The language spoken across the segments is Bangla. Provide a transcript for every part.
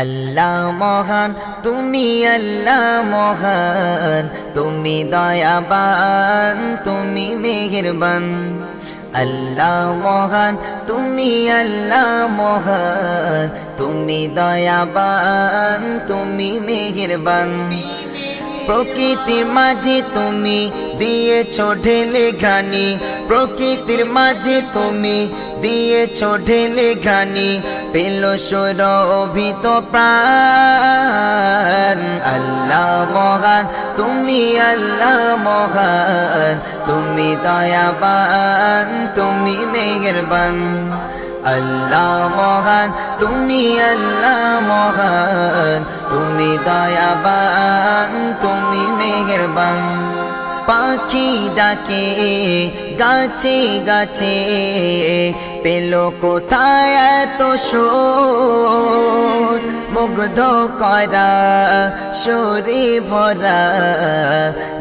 আল্লাহ মহান তুমি, আল্লাহ মহান তুমি, দয়াবান তুমি, মেহেরবান। আল্লাহ মহান তুমি, আল্লাহ মহান তুমি, দয়াবান তুমি, মেহেরবান। প্রকৃতির মাঝে তুমি দিয়েছো ঢেলে ঘানি, প্রকৃতির মাঝে তুমি দিয়েছো ঢেলে ঘানি, পেল সুরভিত প্রাণ। আল্লাহ মহান তুমি, আল্লাহ মহান তুমি, দয়াবান তুমি, মেহেরবান। আল্লাহ মহান তুমি, আল্লাহ মহান তুমি, দয়াবান তুমি, মেহেরবান। পাখি ডাকে গাছে গাছে, পেল কোথায় এত সুর, মুগ্ধ করা সুরে ভরা,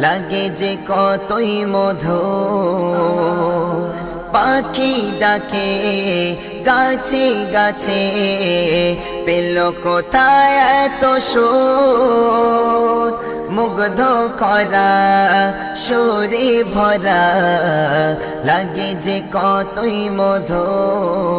লাগে যে কতই মধুর। পাখি ডাকে গাছে গাছে, পেল কোথায় এত সুর, মুগ্ধ করা সুরে ভরা, লাগে যে কতই মধুর।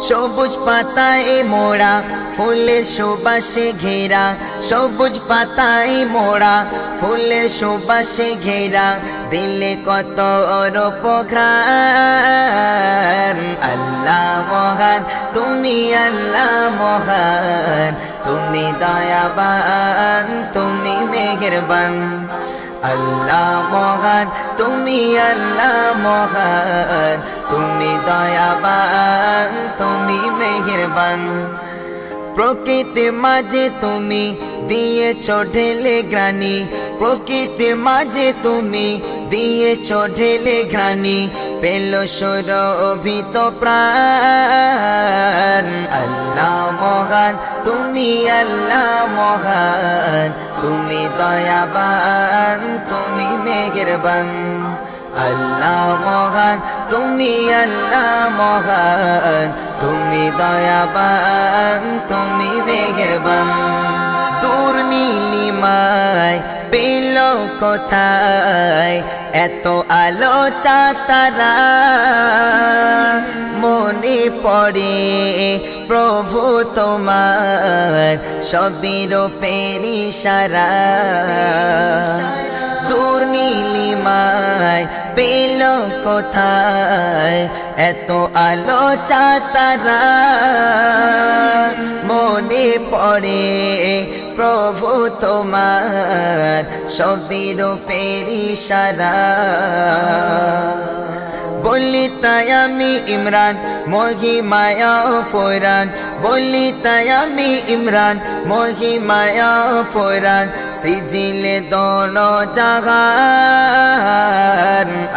সবুজ পাতায় মোড়া ফুলের সুবাসে ঘেরা, সবুজ পাতায় মোড়া ফুলের সুবাসে ঘেরা, দিলে কত অরূপ ঘ্রাণ। আল্লাহ মহান তুমি, আল্লাহ মহান তুমি, দয়াবান তুমি, মেহেরবান। আল্লাহ মহান তুমি, আল্লাহ মহান তুমি, দয়াবান তুমি, মেহেরবান। প্রকৃতির মাঝে তুমি দিয়েছো ঢেলে ঘ্রাণি, প্রকৃতির মাঝে তুমি দিয়েছো ঢেলে ঘ্রাণি, পেল সুরভিত প্রাণ। আল্লাহ মহান তুমি, আল্লাহ মহান তুমি, দয়াবান তুমি, মেহেরবান। আল্লাহ মহান তুমি, আল্লাহ মহান তুমি, দয়াবান তুমি, মেহেরবান। দূর নীলিমায় পেল কোথায় এত আলো চাতারা, মনে পড়ে প্রভু তোমার সবই রূপের ইশারা। দূর নীলিমায় পেল কোথায় এত আলো চাতারা, মনে পড়ে প্রভু তোমার সবই রূপের ইশারা। বলি তাই আমি ইমরান মহিমায়া ফোরান, বলি তাই আমি ইমরান মহিমায়া ফোরান, সিজিলে দোনো জাহান।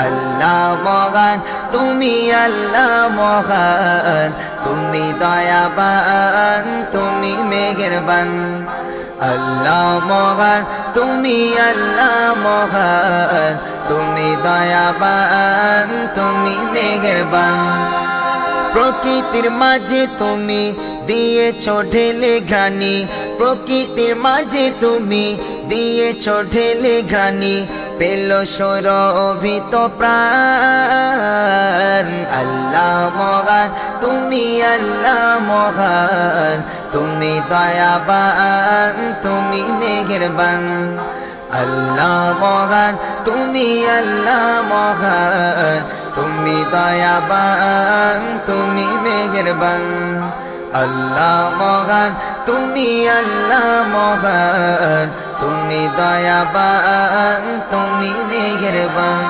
আল্লাহ মহান তুমি, আল্লাহ মহান তুমি, দয়াবান তুমি, মেহেরবান। আল্লাহ মহান তুমি, আল্লাহ মহান তুমি, দয়াবান তুমি, মেহেরবান। প্রকৃতির মাঝে তুমি দিয়েছো ঢেলে ঘ্রাণি, প্রকৃতির মাঝে তুমি দিয়েছো ঢেলে ঘ্রাণি, পেল সুরভিত প্রাণ। আল্লাহ মহান তুমি, আল্লাহ মহান তুমি, দয়াবান তুমি, মেহেরবান। আল্লাহ মহান তুমি, আল্লাহ মহান তুমি, দয়াবান তুমি, মেহেরবান। আল্লাহ মহান তুমি, আল্লাহ মহান তুমি, দয়াবান তুমি, মেহেরবান।